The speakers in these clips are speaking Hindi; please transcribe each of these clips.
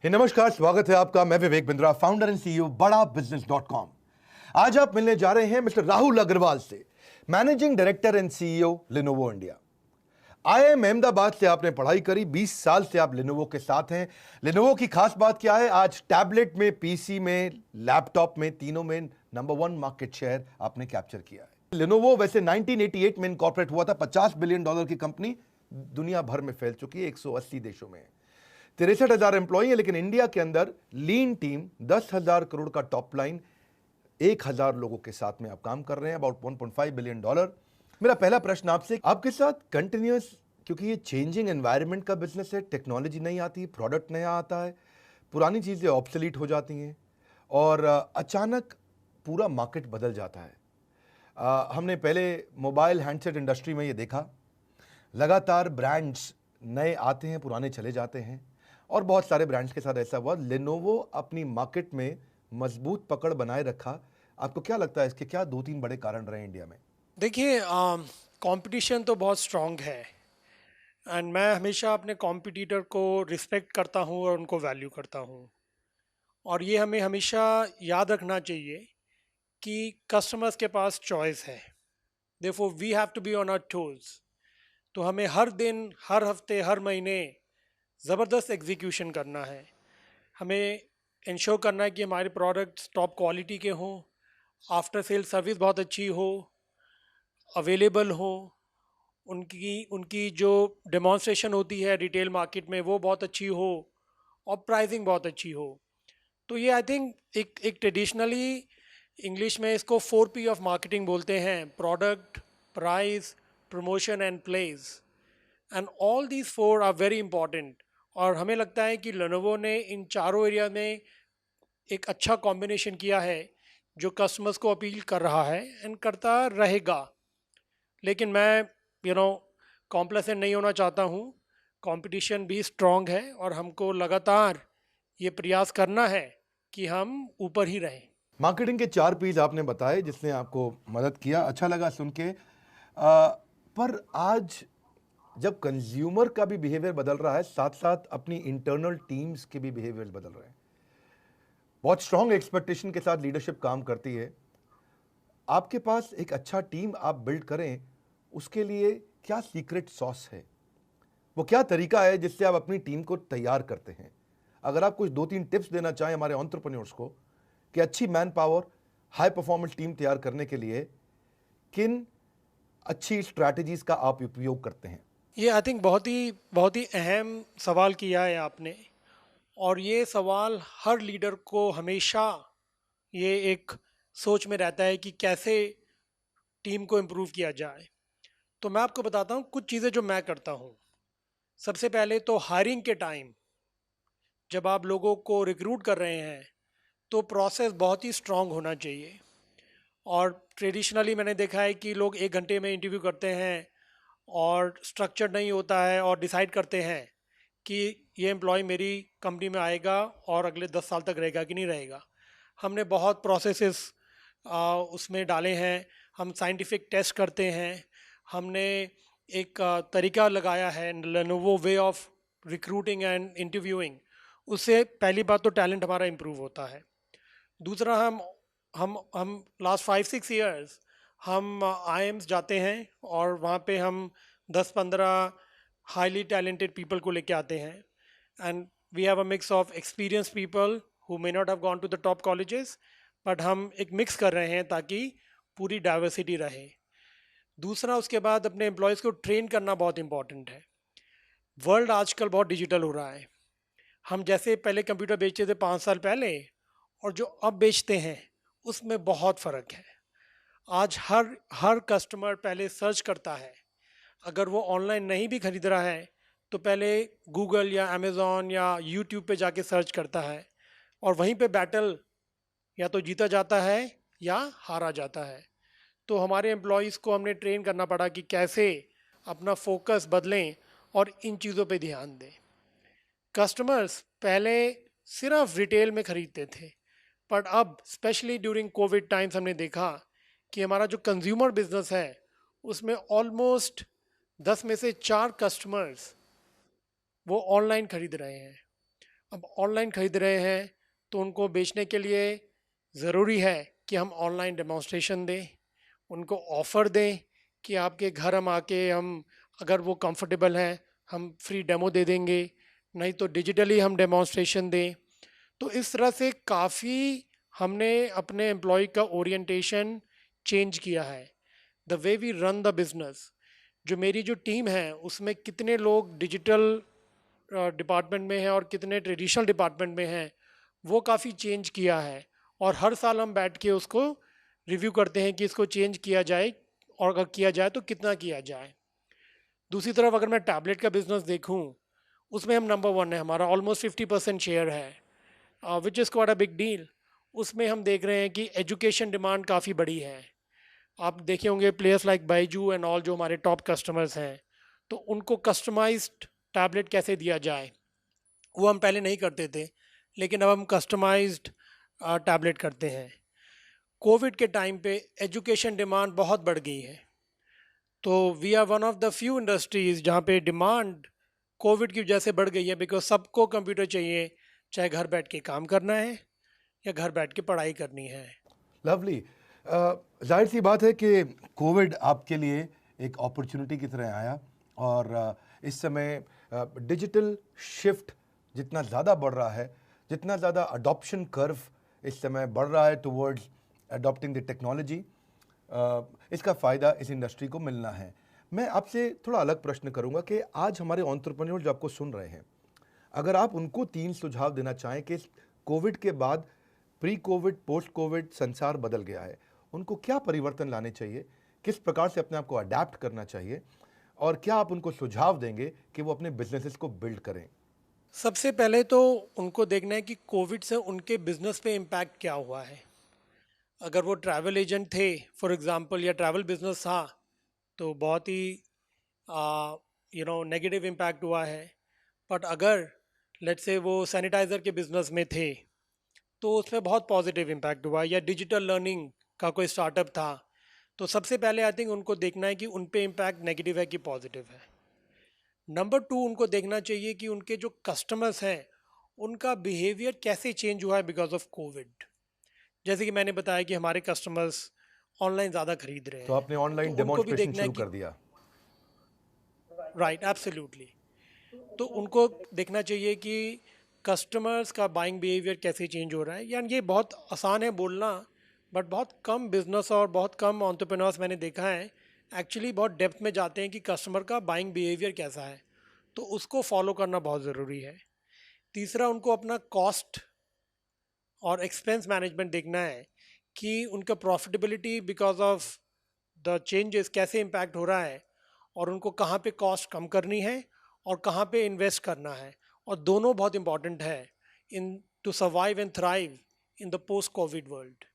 नमस्कार, स्वागत है आपका। मैं Vivek Bindra, founder and CEO बड़ा बिजनेस .com। आज आप मिलने जा रहे हैं मिस्टर राहुल अग्रवाल से, managing director and CEO Lenovo India. IIM Ahmedabad से आपने पढ़ाई करी, 20 साल से आप लिनोवो के साथ हैं। लिनोवो की खास बात क्या है? आज टैबलेट में, पीसी में, लैपटॉप में, तीनों में नंबर 1 मार्केट शेयर आपने कैप्चर किया है। लिनोवो वैसे 1988 में इनकॉर्पोरेट हुआ था, $50 बिलियन की कंपनी, दुनिया भर में फैल चुकी है, 180 देशों में। 63,000 एम्प्लॉई है, लेकिन इंडिया के अंदर लीन टीम, 10,000 करोड़ का टॉप लाइन, 1,000 लोगों के साथ में आप काम कर रहे हैं, अबाउट $1.5 बिलियन। मेरा पहला प्रश्न आपसे, आपके साथ कंटिन्यूअस, क्योंकि ये चेंजिंग एनवायरनमेंट का बिजनेस है, टेक्नोलॉजी नहीं आती, प्रोडक्ट नया आता है, पुरानी चीजें ऑब्सोलीट हो जाती हैं और अचानक पूरा मार्केट बदल जाता है। हमने पहले मोबाइल हैंडसेट इंडस्ट्री में ये देखा, लगातार ब्रांड्स नए आते हैं, पुराने चले जाते हैं और बहुत सारे ब्रांड्स के साथ ऐसा हुआ। लेनोवो अपनी मार्केट में मजबूत पकड़ बनाए रखा। आपको क्या लगता है इसके क्या 2-3 बड़े कारण रहे इंडिया में? देखिए, कंपटीशन तो बहुत स्ट्रांग है एंड मैं हमेशा अपने कॉम्पिटिटर को रिस्पेक्ट करता हूँ और उनको वैल्यू करता हूँ। और ये हमें हमेशा याद रखना चाहिए कि कस्टमर्स के पास चॉइस है। Therefore we have to be on our toes. तो हमें हर दिन, हर हफ्ते, हर महीने ज़बरदस्त एग्जीक्यूशन करना है। हमें इंश्योर करना है कि हमारे प्रोडक्ट्स टॉप क्वालिटी के हों, आफ्टर सेल सर्विस बहुत अच्छी हो, अवेलेबल हो, उनकी उनकी जो डेमॉन्स्ट्रेशन होती है रिटेल मार्केट में वो बहुत अच्छी हो और प्राइसिंग बहुत अच्छी हो। तो ये आई थिंक एक ट्रेडिशनली इंग्लिश में इसको 4P ऑफ मार्केटिंग बोलते हैं: product, price, promotion and place. And all these four are very important. और हमें लगता है कि लेनोवो ने इन चारों एरिया में एक अच्छा कॉम्बिनेशन किया है जो कस्टमर्स को अपील कर रहा है एंड करता रहेगा। लेकिन मैं कॉम्प्लेसेंट नहीं होना चाहता हूँ। कंपटीशन भी स्ट्रांग है और हमको लगातार ये प्रयास करना है कि हम ऊपर ही रहें। मार्केटिंग के 4 पीस आपने बताए जिसने आपको मदद किया, अच्छा लगा सुन के। पर आज जब कंज्यूमर का भी बिहेवियर बदल रहा है, साथ साथ अपनी इंटरनल टीम्स के भी बिहेवियर बदल रहे हैं, बहुत स्ट्रांग एक्सपेक्टेशन के साथ लीडरशिप काम करती है। आपके पास एक अच्छा टीम आप बिल्ड करें, उसके लिए क्या सीक्रेट सॉस है? वो क्या तरीका है जिससे आप अपनी टीम को तैयार करते हैं? अगर आप कुछ 2-3 टिप्स देना चाहें हमारे एंटरप्रेन्योर्स को कि अच्छी man power, high performance team तैयार करने के लिए किन अच्छी स्ट्रैटेजीज का आप उपयोग करते हैं? ये आई थिंक बहुत ही अहम सवाल किया है आपने। और ये सवाल हर लीडर को हमेशा ये एक सोच में रहता है कि कैसे टीम को इम्प्रूव किया जाए। तो मैं आपको बताता हूँ कुछ चीज़ें जो मैं करता हूँ। सबसे पहले तो हायरिंग के टाइम जब आप लोगों को रिक्रूट कर रहे हैं तो प्रोसेस बहुत ही स्ट्रांग होना चाहिए। और ट्रेडिशनली मैंने देखा है कि लोग 1 घंटे में इंटरव्यू करते हैं और स्ट्रक्चर नहीं होता है और डिसाइड करते हैं कि ये एम्प्लॉय मेरी कंपनी में आएगा और अगले 10 साल तक रहेगा कि नहीं रहेगा। हमने बहुत प्रोसेसेस उसमें डाले हैं। हम साइंटिफिक टेस्ट करते हैं। हमने एक तरीका लगाया है, Lenovo way of recruiting and interviewing. उससे पहली बात तो टैलेंट हमारा इम्प्रूव होता है। दूसरा, हम लास्ट 5-6 ईयर्स हम आईएम्स जाते हैं और वहाँ पे हम 10-15 हाईली टैलेंटेड पीपल को लेके आते हैं। And we have a mix of experience people who may not have gone to the top colleges, but हम एक मिक्स कर रहे हैं ताकि पूरी डाइवर्सिटी रहे। दूसरा, उसके बाद अपने एम्प्लॉयज़ को ट्रेन करना बहुत इंपॉर्टेंट है। वर्ल्ड आजकल बहुत डिजिटल हो रहा है। हम जैसे पहले कंप्यूटर बेचते थे 5 साल पहले और जो अब बेचते हैं उसमें बहुत फ़र्क है। आज हर हर कस्टमर पहले सर्च करता है। अगर वो ऑनलाइन नहीं भी खरीद रहा है तो पहले गूगल या अमेज़ॉन या यूट्यूब पे जाके सर्च करता है और वहीं पे बैटल या तो जीता जाता है या हारा जाता है। तो हमारे एम्प्लॉयज़ को हमने ट्रेन करना पड़ा कि कैसे अपना फोकस बदलें और इन चीज़ों पे ध्यान दें। कस्टमर्स पहले सिर्फ रिटेल में खरीदते थे, बट अब स्पेशली ड्यूरिंग कोविड टाइम्स हमने देखा कि हमारा जो कंज्यूमर बिजनेस है उसमें ऑलमोस्ट 10 में से 4 कस्टमर्स वो ऑनलाइन खरीद रहे हैं। अब ऑनलाइन खरीद रहे हैं तो उनको बेचने के लिए ज़रूरी है कि हम ऑनलाइन डेमोन्स्ट्रेशन दें, उनको ऑफ़र दें कि आपके घर हम आके हम, अगर वो कंफर्टेबल हैं, हम फ्री डेमो दे देंगे, नहीं तो डिजिटली हम डेमोन्स्ट्रेशन दें। तो इस तरह से काफ़ी हमने अपने एम्प्लॉय का ओरिएंटेशन चेंज किया है, the way we run the business. जो मेरी जो टीम है उसमें कितने लोग डिजिटल डिपार्टमेंट में हैं और कितने ट्रेडिशनल डिपार्टमेंट में हैं, वो काफ़ी चेंज किया है। और हर साल हम बैठ के उसको रिव्यू करते हैं कि इसको चेंज किया जाए, और अगर किया जाए तो कितना किया जाए। दूसरी तरफ अगर मैं टैबलेट का बिजनेस देखूं, उसमें हम नंबर वन है, हमारा ऑलमोस्ट 50% शेयर है, which is quite a big deal. उसमें हम देख रहे हैं कि एजुकेशन डिमांड काफ़ी बड़ी है। आप देखे होंगे players like Byju and all जो हमारे टॉप कस्टमर्स हैं, तो उनको कस्टमाइज्ड टैबलेट कैसे दिया जाए, वो हम पहले नहीं करते थे, लेकिन अब हम कस्टमाइज्ड टैबलेट करते हैं। कोविड के टाइम पे एजुकेशन डिमांड बहुत बढ़ गई है, तो we are one of the few industries जहाँ पे डिमांड कोविड की वजह से बढ़ गई है, बिकॉज सबको कंप्यूटर चाहिए, चाहे घर बैठ के काम करना है या घर बैठ के पढ़ाई करनी है। लवली। जाहिर सी बात है कि कोविड आपके लिए एक अपॉर्चुनिटी की तरह आया, और इस समय डिजिटल शिफ्ट जितना ज़्यादा बढ़ रहा है, जितना ज़्यादा अडॉप्शन कर्व इस समय बढ़ रहा है टुवर्ड्स अडॉप्टिंग द टेक्नोलॉजी, इसका फ़ायदा इस इंडस्ट्री को मिलना है। मैं आपसे थोड़ा अलग प्रश्न करूंगा कि आज हमारे एंटरप्रेन्योर जो आपको सुन रहे हैं, अगर आप उनको 3 सुझाव देना चाहें कि कोविड के बाद, प्री कोविड, पोस्ट कोविड संसार बदल गया है, उनको क्या परिवर्तन लाने चाहिए, किस प्रकार से अपने आप को अडेप्ट करना चाहिए, और क्या आप उनको सुझाव देंगे कि वो अपने बिजनेसेस को बिल्ड करें? सबसे पहले तो उनको देखना है कि कोविड से उनके बिजनेस पे इम्पैक्ट क्या हुआ है। अगर वो ट्रैवल एजेंट थे फॉर एग्जांपल, या ट्रैवल बिजनेस था, तो बहुत ही नेगेटिव इम्पैक्ट हुआ है। बट अगर लेट्स से वो सैनिटाइज़र के बिजनेस में थे, तो उसमें बहुत पॉजिटिव इम्पैक्ट हुआ। या डिजिटल लर्निंग का कोई स्टार्टअप था, तो सबसे पहले आई थिंक उनको देखना है कि उन पे इम्पैक्ट नेगेटिव है कि पॉजिटिव है। नंबर टू, उनको देखना चाहिए कि उनके जो कस्टमर्स हैं उनका बिहेवियर कैसे चेंज हुआ है बिकॉज ऑफ कोविड। जैसे कि मैंने बताया कि हमारे कस्टमर्स ऑनलाइन ज़्यादा खरीद रहे तो हैं, आपने तो ऑनलाइन उनको भी डेमोन्स्ट्रेशन देखना है शुरू कि कर दिया। Right, absolutely. तो उनको देखना चाहिए कि कस्टमर्स का बाइंग बिहेवियर कैसे चेंज हो रहा है। यानी ये बहुत आसान है बोलना, बट बहुत कम बिजनेस और बहुत कम एंटरप्रेन्योर्स मैंने देखा है एक्चुअली बहुत डेप्थ में जाते हैं कि कस्टमर का बाइंग बिहेवियर कैसा है, तो उसको फॉलो करना बहुत ज़रूरी है। तीसरा, उनको अपना कॉस्ट और एक्सपेंस मैनेजमेंट देखना है कि उनका profitability because of the changes कैसे इम्पैक्ट हो रहा है, और उनको कहाँ पे कॉस्ट कम करनी है और कहाँ पे इन्वेस्ट करना है। और दोनों बहुत इंपॉर्टेंट है in to survive and thrive in the post COVID world.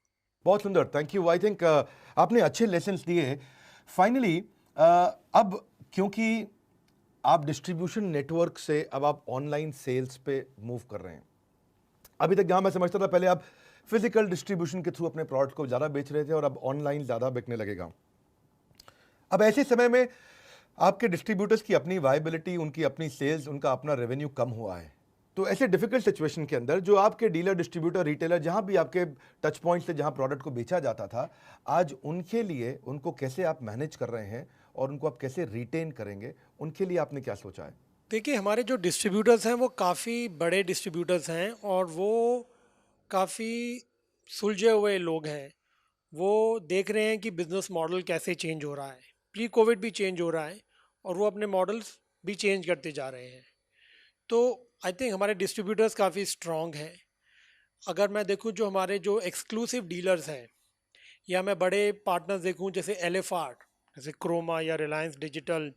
बहुत सुंदर, थैंक यू। आई थिंक आपने अच्छे लेसन्स दिए। फाइनली, अब क्योंकि आप डिस्ट्रीब्यूशन नेटवर्क से अब आप ऑनलाइन सेल्स पे मूव कर रहे हैं। अभी तक जहां मैं समझता था, पहले आप फिजिकल डिस्ट्रीब्यूशन के थ्रू अपने प्रोडक्ट को ज़्यादा बेच रहे थे, और अब ऑनलाइन ज़्यादा बिकने लगेगा। अब ऐसे समय में आपके डिस्ट्रीब्यूटर्स की अपनी वायबिलिटी, उनकी अपनी सेल्स, उनका अपना रेवेन्यू कम हुआ है। तो ऐसे डिफिकल्ट सिचुएशन के अंदर जो आपके डीलर, डिस्ट्रीब्यूटर, रिटेलर, जहां भी आपके टच पॉइंट से जहां प्रोडक्ट को बेचा जाता था, आज उनके लिए उनको कैसे आप मैनेज कर रहे हैं और उनको आप कैसे रिटेन करेंगे, उनके लिए आपने क्या सोचा है? देखिए, हमारे जो डिस्ट्रीब्यूटर्स हैं वो काफ़ी बड़े डिस्ट्रीब्यूटर्स हैं, और वो काफ़ी सुलझे हुए लोग हैं। वो देख रहे हैं कि बिजनेस मॉडल कैसे चेंज हो रहा है, प्री कोविड भी चेंज हो रहा है, और वो अपने मॉडल्स भी चेंज करते जा रहे हैं। तो आई थिंक हमारे डिस्ट्रीब्यूटर्स काफ़ी स्ट्रॉन्ग हैं। अगर मैं देखूं जो हमारे जो एक्सक्लूसिव डीलर्स हैं, या मैं बड़े पार्टनर्स देखूं जैसे LFR, जैसे क्रोमा या रिलायंस डिजिटल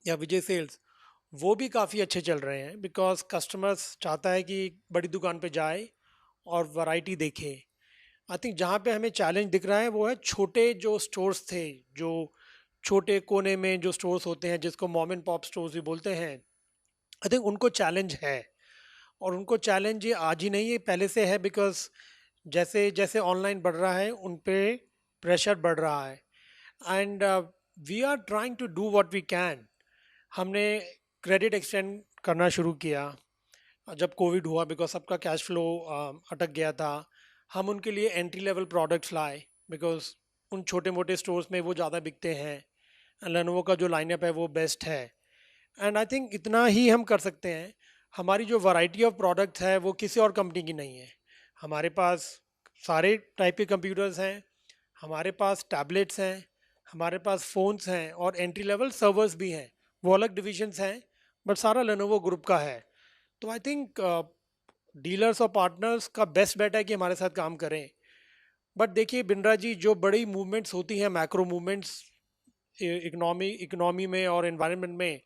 या विजय सेल्स, वो भी काफ़ी अच्छे चल रहे हैं, बिकॉज कस्टमर्स चाहता है कि बड़ी दुकान पे जाए और वैरायटी देखे। आई थिंक जहाँ पे हमें चैलेंज दिख रहा है वो है छोटे जो स्टोर्स थे, जो छोटे कोने में जो स्टोर्स होते हैं जिसको मॉम एंड पॉप स्टोर्स भी बोलते हैं। आई थिंक उनको चैलेंज है, और उनको चैलेंज ये आज ही नहीं, ये पहले से है, बिकॉज जैसे जैसे ऑनलाइन बढ़ रहा है उन पे प्रेशर बढ़ रहा है। And we are trying to do what we can. हमने क्रेडिट एक्सटेंड करना शुरू किया, जब कोविड हुआ, बिकॉज सबका कैश फ्लो अटक गया था, हम उनके लिए एंट्री लेवल प्रोडक्ट्स लाए, बिकॉज उन छोटे मोटे स्टोर्स में वो ज़्यादा बिकते हैं। लेनोवो का जो लाइनअप है वो बेस्ट है, एंड आई थिंक इतना ही हम कर सकते हैं। हमारी जो वैरायटी ऑफ प्रोडक्ट्स है वो किसी और कंपनी की नहीं है। हमारे पास सारे टाइप के कंप्यूटर्स हैं, हमारे पास टैबलेट्स हैं, हमारे पास फ़ोन्स हैं, और एंट्री लेवल सर्वर्स भी हैं। वो अलग डिविजन्स हैं, बट सारा लेनोवो ग्रुप का है। तो आई थिंक डीलर्स और पार्टनर्स का बेस्ट बेट है कि हमारे साथ काम करें। बट देखिए बिंद्रा जी, जो बड़ी मूवमेंट्स होती हैं, मैक्रो मूवमेंट्स इकोनॉमी में और एनवायरनमेंट में,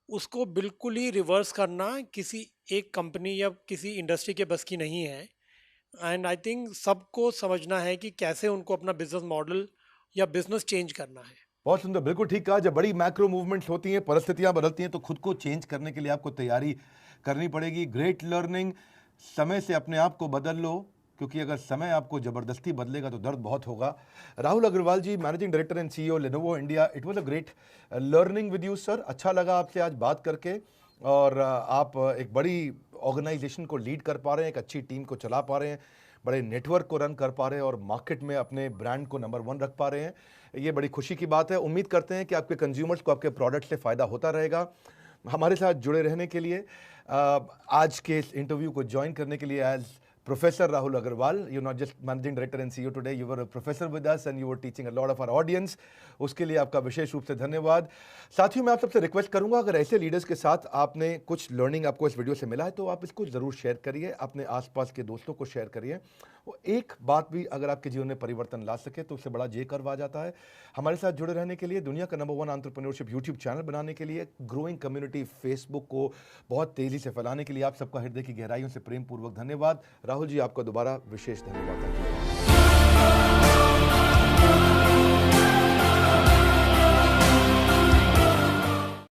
उसको बिल्कुल ही रिवर्स करना किसी एक कंपनी या किसी इंडस्ट्री के बस की नहीं है। एंड आई थिंक सबको समझना है कि कैसे उनको अपना बिजनेस मॉडल या बिजनेस चेंज करना है। बहुत सुंदर, बिल्कुल ठीक कहा। जब बड़ी मैक्रो मूवमेंट्स होती हैं, परिस्थितियां बदलती हैं, तो खुद को चेंज करने के लिए आपको तैयारी करनी पड़ेगी। ग्रेट लर्निंग, समय से अपने आप को बदल लो, क्योंकि अगर समय आपको जबरदस्ती बदलेगा तो दर्द बहुत होगा। Rahul Agarwal ji, managing director and CEO Lenovo India, it was a great learning with you sir. अच्छा लगा आपसे आज बात करके, और आप एक बड़ी ऑर्गेनाइजेशन को लीड कर पा रहे हैं, एक अच्छी टीम को चला पा रहे हैं, बड़े नेटवर्क को रन कर पा रहे हैं, और मार्केट में अपने ब्रांड को नंबर 1 रख पा रहे हैं। ये बड़ी खुशी की बात है। उम्मीद करते हैं कि आपके कंज्यूमर्स को आपके प्रोडक्ट से फ़ायदा होता रहेगा। हमारे साथ जुड़े रहने के लिए, आज के इस इंटरव्यू को ज्वाइन करने के लिए, as professor Rahul Agarwal, you not just managing director and CEO today, you were a professor with us and you were teaching a lot of our audience. उसके लिए आपका विशेष रूप से धन्यवाद। साथियों, मैं आप सबसे रिक्वेस्ट करूंगा, अगर ऐसे लीडर्स के साथ आपने कुछ लर्निंग आपको इस वीडियो से मिला है तो आप इसको ज़रूर शेयर करिए, अपने आसपास के दोस्तों को शेयर करिए। वो एक बात भी अगर आपके जीवन में परिवर्तन ला सके तो उससे बड़ा जे कर्व आ जाता है। हमारे साथ जुड़े रहने के लिए, दुनिया का नंबर 1 एंटरप्रेन्योरशिप यूट्यूब चैनल बनाने के लिए, ग्रोइंग कम्युनिटी फेसबुक को बहुत तेज़ी से फैलाने के लिए आप सबका हृदय की गहराइयों से प्रेम पूर्वक धन्यवाद। राहुल जी, आपका दोबारा विशेष धन्यवाद।